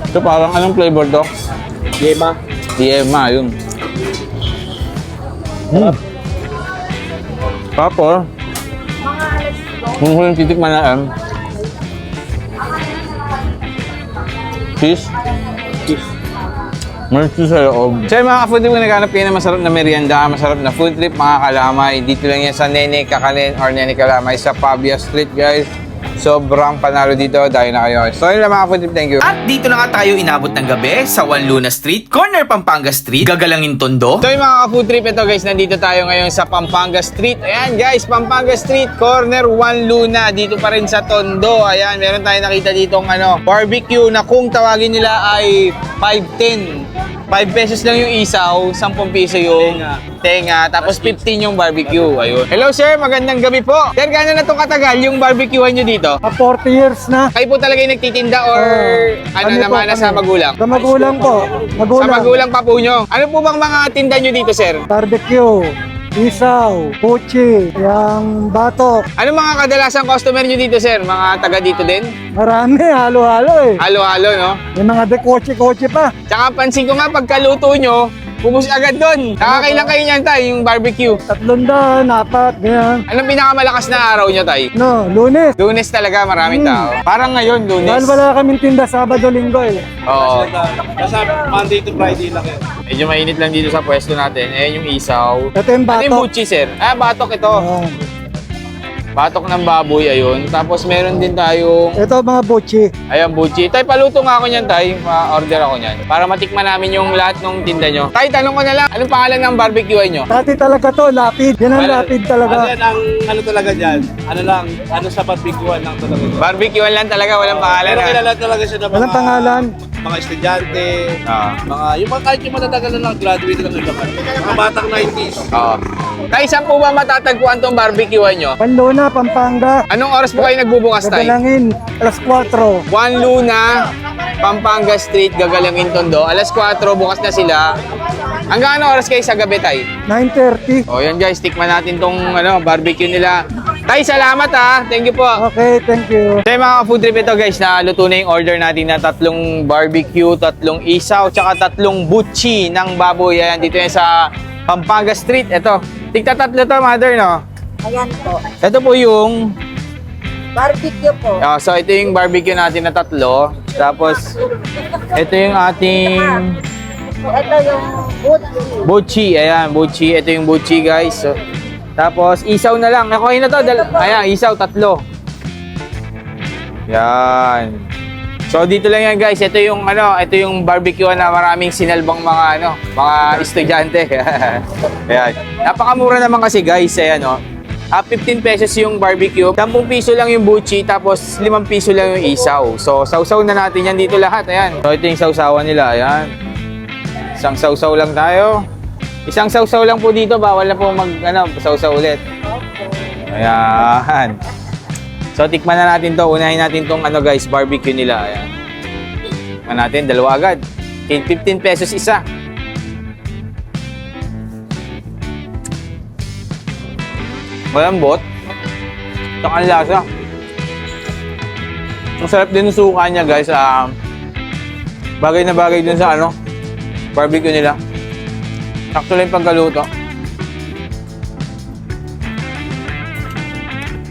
Ito parang anong flavor to? Yema, yun. Tapos, kung huling titikman na cheese. May cheese sa loob. So mga ka-food trip, kung naghanap kayo ng masarap na merienda, masarap na food trip, mga kalamay, dito lang yan sa Nene Kakanin or Nene Kalamay sa Pavia Street, guys. Sobrang panalo dito, dahil na kayo. So yun lang mga food trip, thank you. At dito na nga tayo inabot ng gabi sa Juan Luna Street, corner Pampanga Street, Gagalangin Tondo. So yung mga ka-food trip, ito guys, nandito tayo ngayon sa Pampanga Street. Ayan guys, Pampanga Street, corner Juan Luna, dito pa rin sa Tondo. Ayan, meron tayo nakita ditong ano, barbecue na kung tawagin nila ay 510. 5 pesos lang yung isaw, 10 piso yung tenga, tapos 15 yung barbecue. Ayun. Hello sir, magandang gabi po. Sir, gano'n na itong katagal yung barbecuehan nyo dito? 40 years na. Kayo po talaga yung nagtitinda or ano naman na sa magulang? Sa magulang po. Sa magulang pa po nyo. Ano po bang mga tinda nyo dito, sir? Barbecue, isaw, puchi, yung batok. Ano mga kadalasang customer nyo dito, sir? Mga taga dito din? Marami, halo-halo eh. Halo-halo, no? May mga dekotse-kotse pa. Tsaka pansin ko nga, pagkaluto nyo, pubus agad doon. Nakakailan kayo niyan, tay, yung barbecue? 300, 4, ganyan. Anong pinakamalakas na araw nyo, tay? No, Lunes. Lunes talaga, maraming tao. Parang ngayon, Lunes. Dahil wala kaming tinda Sabado, Linggo eh. Oo. Kasi Monday to Friday lang yan. Medyo mainit lang dito sa pwesto natin. Ayan yung isaw. Ito yung Ano yung batok. buchi, sir? Ah, batok ito. Batok ng baboy, ayun. Tapos meron din tayong, Ito mga buchi. ayan, buchi. Tay, paluto nga ako niyan, tay. Ma-order ako niyan. Para matikman namin yung lahat ng tinda nyo. Tay, tanong ko na lang, anong pangalan ng barbecue nyo? Dati talaga to, lapid. Yan ang lapid talaga. Ang ano talaga dyan, ano sa barbecue lang talaga. Barbecue lang talaga, walang pangalan. Pero ah. kilala talaga siya ng Walang pangalan. mga estudyante, Ah. yung mga kahit yung matatagal na lang, graduate lang yung laman. Mga batang 90s. Oo. Tay, saan po ba matatagpuan tong barbecue nyo? Panluna, Pampanga. Anong oras po kayo nagbubukas, tay? Gagalangin, alas 4. Juan Luna, Pampanga Street, Gagalangin Tondo. Alas 4, bukas na sila. Hanggang ano oras kayo sa gabi, tay? 9:30. O yan guys, tikman natin tong ano, barbecue nila. Tay, salamat ha. Thank you po. Okay, thank you. So yung mga food trip ito guys, naluto na yung order natin na 3 barbecue, 3 isaw, tsaka 3 butchi ng baboy. Ayan, dito yan sa Pampanga Street. Ito, tigta 3 to, mother, no? Ayan po. Ito po yung Barbecue po. So ito yung barbecue natin na 3. Tapos ito yung ating Ito yung butchi. buchi. Ayan, buchi. Ito yung buchi, guys. So, tapos isaw na lang. Nakuha na to. Ayan, isaw 3. Yan. So dito lang yan, guys. Ito yung ito yung barbecue na maraming sinalbang mga estudyante. Ayan. Napakamura naman kasi, guys. Ayan, 15 pesos yung barbecue, 10 piso lang yung buchi, tapos 5 piso lang yung isaw. So, sausaw na natin yan dito lahat. Ayan. So, ito yung sausawan nila. Ayan. Isang sausaw lang tayo. Isang sausaw lang po dito. Bawal na po sausaw ulit. Ayan. So, tikman na natin to. Unahin natin tong guys, barbecue nila. Ayan. Tikman natin. 2 agad. 15 pesos isa. Malambot. Saka ang lasa. Ang sarap din ng suka niya, guys. Bagay na bagay din sa barbecue nila. Sakto lang yung pagkaluto.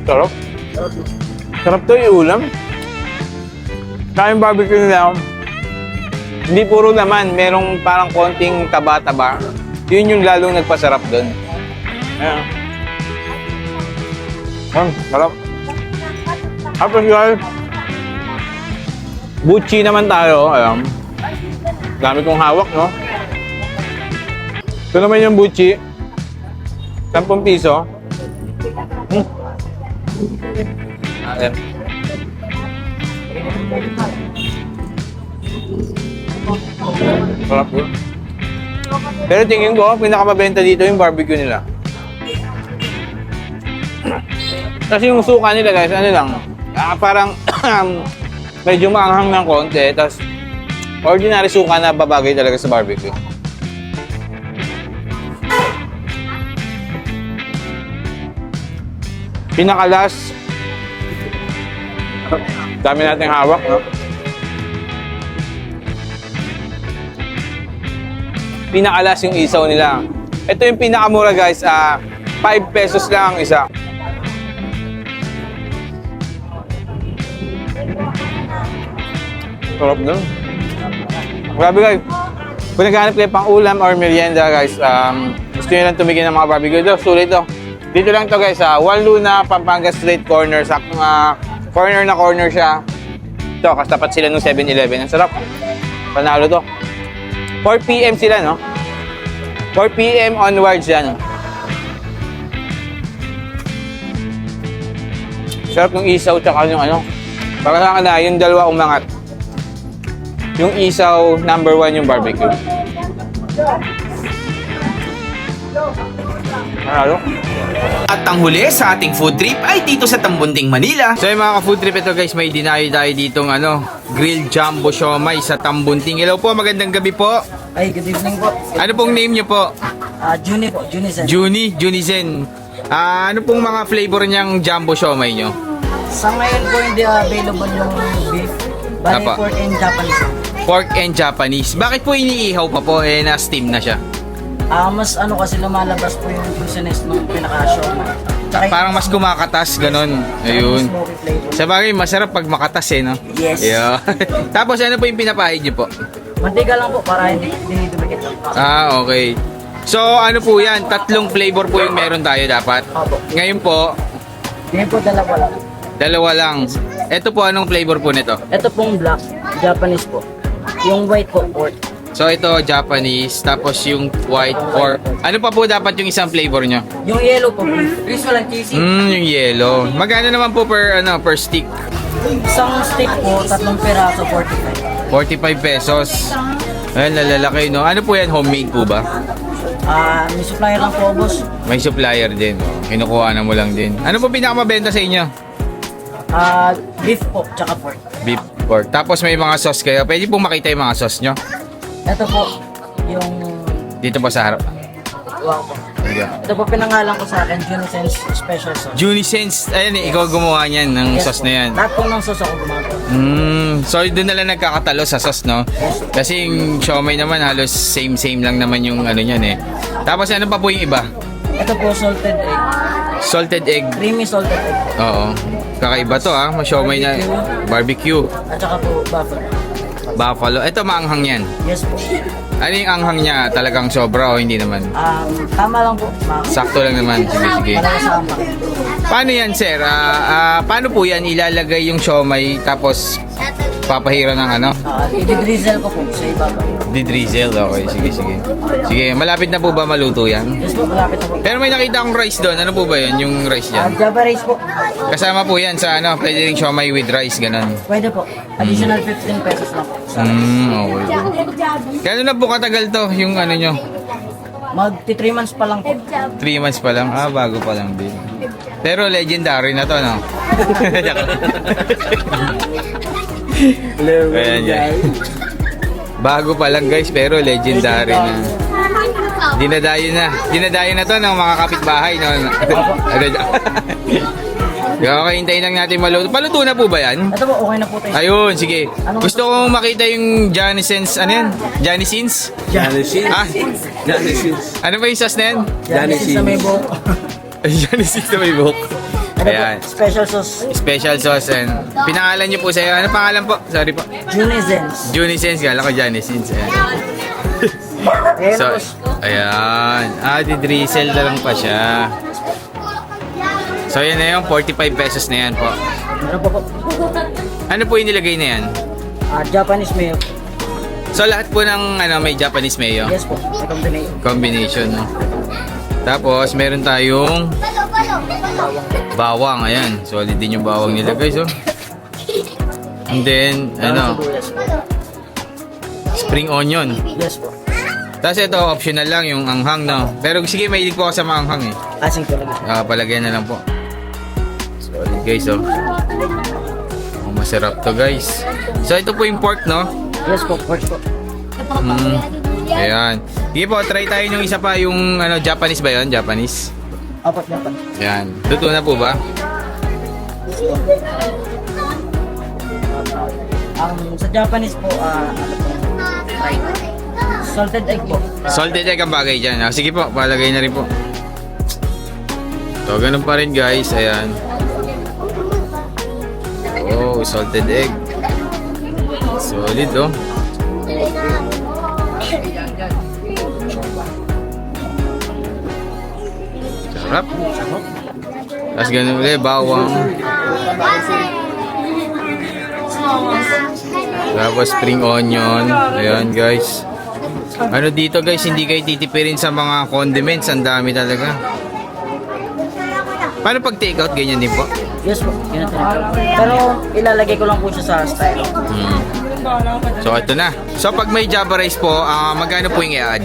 Sarap. Sarap to yung ulam. Saka yung barbecue nila, hindi puro naman. Merong parang konting taba-taba. Yun yung lalong nagpasarap doon. Ayan. Sarap. Tapos guys, buchi naman tayo. Ayan. Dami kong hawak, no? Ito naman yung buchi. 10 piso. Ayan. Sarap yun. Pero tingin ko, pinakamabenta dito yung barbecue nila. Kasi yung suka nila, guys, parang medyo maanghang ng konti. Tapos, ordinary suka na babagay talaga sa barbecue. Pinakalas, dami nating hawak, no? Pinakalas yung isaw nila. Ito yung pinakamura, guys. 5 pesos lang ang isa. Sarap nun. Grabe, guys. Kung naghanap kayo pang ulam or merienda, guys, gusto nyo lang tumigil ng mga barbecue. Sulit to. Dito lang to, guys, Juan Luna, Pampanga Street Corner. Saktong corner na corner siya. Ito, kastapat sila ng 7-Eleven. Ang sarap. Panalo to. 4 PM sila, no? 4 PM onwards yan. Sarap ng isaw tsaka yung para sa akin yung dalawa umangat. Yung isaw, number 1 yung barbecue. Panalo. At ang huli sa ating food trip ay dito sa Tambunting, Manila. So yung mga ka-food trip ito, guys, may dinayo tayo ditong grilled jumbo siomai sa Tambunting. Hello po, magandang gabi po. Ay, good evening po. Ano pong name niyo po? Juni po, Junizen. Junizen. Ano pong mga flavor niyang jumbo siomai niyo? Sa ngayon po hindi available yung beef. Bali Apa. pork and Japanese. Pork and Japanese. Bakit po iniihaw pa po? Na-steam na siya. Mas kasi lumalabas po yung juiciness ng pinaka-siomai. Tsaka Parang mas kumakatas, ganun. Ayun. smoky flavor. Sa bagay, masarap pag makatas no? Yes. Yeah. Tapos ano po yung pinapahid niyo po? Mantika lang po para hindi dumikit lang. Okay. So ano po yan? 3 flavor po yung meron tayo dapat. Opo. Ngayon po, Hindi po dalawa lang. 2 lang. Ito po, anong flavor po nito? Ito pong black, Japanese po. Yung white po, pork. So ito, Japanese, tapos yung white pork. Ano pa po dapat yung isang flavor nyo? Yung yellow po, Chris walang cheesy. Yung yellow. Magkano naman po per stick? Isang stick po, 3 peraso, 45. 45 pesos. Ayun, lalalaki, no? Ano po yan? Homemade po ba? May supplier lang po, boss. May supplier din. Kinukuha na mo lang din. Ano po pinakamabenta sa inyo? Beef po, tsaka pork. Beef pork. Tapos may mga sauce kayo. Pwede po makita yung mga sauce nyo? Ito po, yung... Dito po sa harap. Wow po. Ito po pinangalan ko sa akin, Junisense Special Sauce. Junisense. Ayun, ikaw gumawa niyan ng sauce na yan. Lahat po ng sauce ako gumagawa. So doon na lang nagkakatalo sa sauce, no? Kasi yung siomai naman halos same lang naman yung niyan eh. Tapos ano pa po yung iba? Ito po, salted egg. Salted egg. Creamy salted egg po. Oo. Kakaiba to ah, siomay na barbecue. At saka po, buffalo. Buffalo. Ito maanghang yan. Yes po. Ano yung anghang niya? Talagang sobra o hindi naman? Tama lang po. Sakto lang naman. Sige, sige. Para kasama. Paano yan, sir? Paano po yan ilalagay yung siomay tapos papahira ng ano? I-drizzle ko po sa ibabaw. Didrizzle. Okay, sige, sige. Sige, malapit na po ba maluto yan? Yes po, malapit na po. Pero may nakita akong rice doon. Ano po ba yun? Yung rice dyan? Java rice po. Kasama po yan sa ano, pwede rin siomay with rice, ganun. Pwede po. Additional 15 pesos lang po. Okay. Kano na po katagal to, yung ano nyo? Magti 3 months pa lang po. 3 months pa lang? Bago pa lang din. Pero legendary na to, no? Ayan yan. Bago pa lang guys, pero legendary na. Dinadayo na to ng mga kapitbahay, no? Okay, hintayin lang natin maluto. Paluto na po ba yan? Ito po, okay na po tayo. Ayun, sige. Gusto kong makita yung Janisens, ano yan? Janisins? Janice. Ah, Janice. ano ba yung sauce na yan? Janice sa may buhok. Janisins na may buhok. Ano Ayan. po, special sauce. Special sauce and pinangalan niyo po sa'yo. Ano pangalan po? Sorry po. Junisens. Junisens, kala ko Janisins. Ayan. Ayan So, po. ayan. Didrizzle na lang pa siya. So, yan na yung 45 pesos na yan po. Ano po po? Ano po yung nilagay na yan? Japanese mayo. So, lahat po ng ano, may Japanese mayo. Yes po, may combination. Combination, no? Tapos, meron tayong bawang. Ayan. Solid din yung bawang nila, guys, oh. And then, ano, Sibuyas po. spring onion. Yes po. Tapos ito, optional lang yung anghang, no? Pero sige, mahilig po ako sa maanghang, eh. Asing talaga. Palagyan na lang po. Solid, guys, oh. Masarap to, guys. So, ito po yung pork, no? Yes po, pork po. Ayan. Sige po, try tayo yung isa pa, yung ano, Japanese ba yun? Japanese? Apat na pa. Ayan. Luto na po ba? Sa Japanese po, ano po, fried. Salted egg po. Salted egg ang bagay dyan. Sige po, palagay na rin po. So, ganun pa rin, guys. Ayan. Oh, salted egg. Solid, oh. Sarap. Tapos ganun ulit, bawang. Tapos spring onion. Ayan, guys. Ano dito, guys, hindi kayo titipirin sa mga condiments. Ang dami talaga. Paano pag take out, ganyan din po? Yes po, ganun talaga. Pero ilalagay ko lang po siya sa style. So, ito na. So, pag may Java rice po, magkano po yung i-add?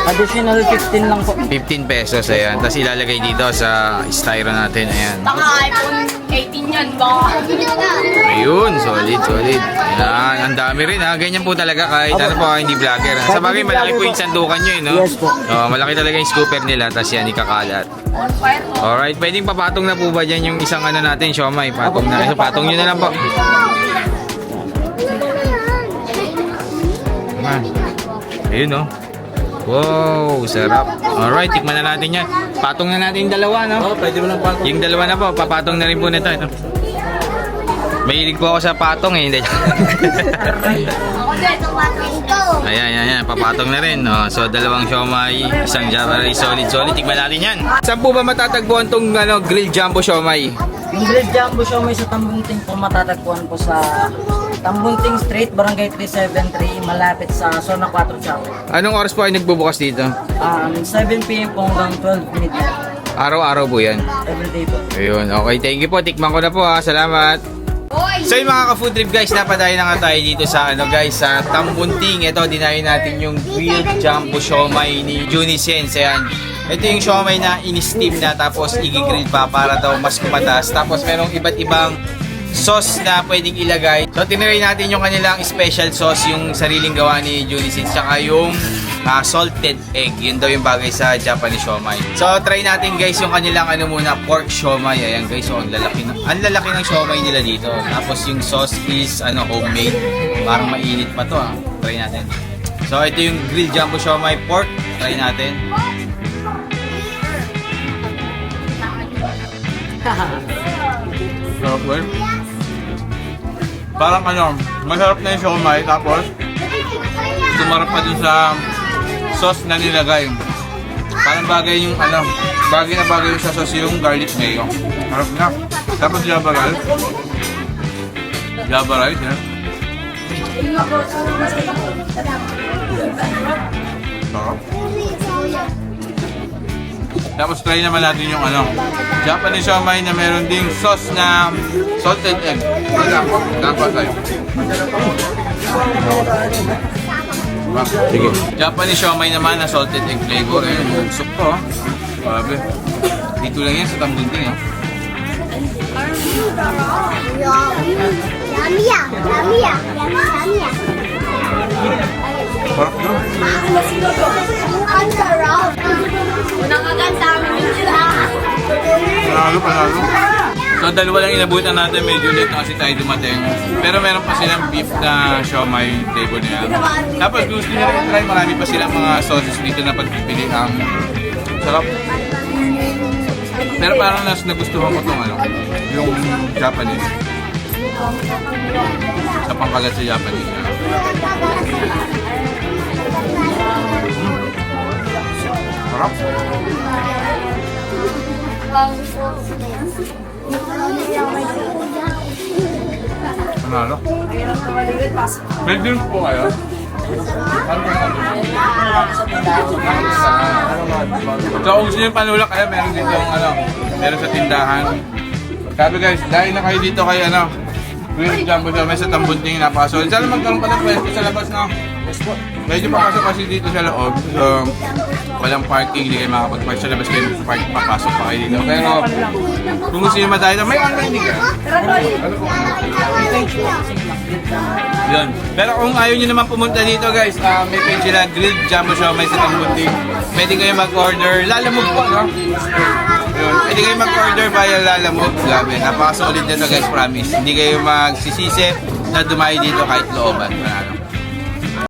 Additional 15 lang po. 15 pesos, ayan. Tapos ilalagay dito sa styro natin, ayan. Baka iPhone 18 yan, baka. Ayun, solid, solid. Ayan, ang dami rin ha. Ganyan po talaga kahit ano po, hindi vlogger. Sa bagay, malaki po yung sandukan nyo, no? Yes po. Malaki talaga yung scooper nila, tapos yan, ikakalat. Alright, pwedeng papatong na po ba dyan yung isang ano natin, siomay? Patong na. So, patong nyo na lang po. Ayan. Ayun, no? Wow, sarap. Alright, tikman na natin yan. Patong na natin yung dalawa, no? Pwede mo lang patong. Yung dalawa na po, papatong na rin po nito. Ito. Mahilig po ako sa patong eh. Hindi. Ako din, tumatong ito. Ayan, ayan, ayan. Papatong na rin. Oh. So, dalawang siomay, isang Java rice, solid, solid. Tikman natin yan. Saan po ba matatagpuan tong ano, grilled jumbo siomay? Yung grilled jumbo siomay sa Tambunting po matatagpuan po sa Tambunting Street, Barangay 373, malapit sa Zona 4 Chapel. Anong oras po ay nagbubukas dito? 7 p.m. po hanggang 12 midnight. Araw-araw po yan. Everyday po. Ayun, okay. Thank you po. Tikman ko na po ha. Salamat. So yung mga ka-food trip guys, napadayo na nga tayo dito sa ano guys, sa Tambunting. Ito, dinayo natin yung grilled jumbo siomay ni Junisens. Ayan. Ito yung siomay na in-steam na tapos i-grill pa para daw mas kumatas. Tapos merong iba't ibang sauce na pwedeng ilagay. So tinry natin yung kanilang special sauce, yung sariling gawa ni Junisens, tsaka yung salted egg. Yun daw yung bagay sa Japanese siomay. So try natin guys yung kanilang ano muna, pork siomay. Ayan guys, so ang lalaki ng siomay nila dito. Tapos yung sauce is ano, homemade. Parang mainit pa to Try natin. So ito yung grilled jumbo siomay pork. Try natin. Sarap well. Parang ano, masarap na yung siomay tapos tumarap pa dun sa sauce na nilagay. Parang bagay yung ano, bagay na bagay yung sa sauce yung garlic mayo. Harap na. Tapos java rice. Java rice, eh. Sarap. Tapos try naman natin yung ano, Japanese siomai na meron ding sauce na salted egg. Dapat tayo. Sige. Japanese siomai naman na salted egg flavor. Yung soup ko. Grabe. Dito lang yan sa Tambunting. Parang doon. Panalo. So dalawa lang inabutan natin, medyo late na kasi tayo dumating. Pero meron pa silang beef na siomai flavor niya. Tapos gusto nyo rin try, marami pa silang mga sauces dito na pagpipili. Sarap. Pero parang nagustuhan ko itong ano, yung Japanese. Sa pangkagat sa Japanese. Sarap. Panalo. May drinks po kayo? So kung gusto nyo yung panulak kaya meron dito yung ano, meron sa tindahan. Sabi guys, dahil na kayo dito kay ano, Grilled Jumbo Siomai sa Tambunting, napakasolid. Sana magkaroon pa ng pwesto sa labas, no? Medyo papasok kasi dito sa loob. So, walang parking, hindi kayo makapag-park sa labas kayo papasok pa kayo dito. Pero, kung gusto nyo madahil, may online din kayo. Yun. Pero kung ayaw nyo naman pumunta dito guys, may page sila, Grilled Jumbo Siomai sa Tambunting. Pwede kayo mag-order, lalamog po, no? Yun. Pwede kayo mag-order via lalamog. Grabe, napakasolid nito guys, promise. Hindi kayo magsisisi na dumayo dito kahit looban. Panalo.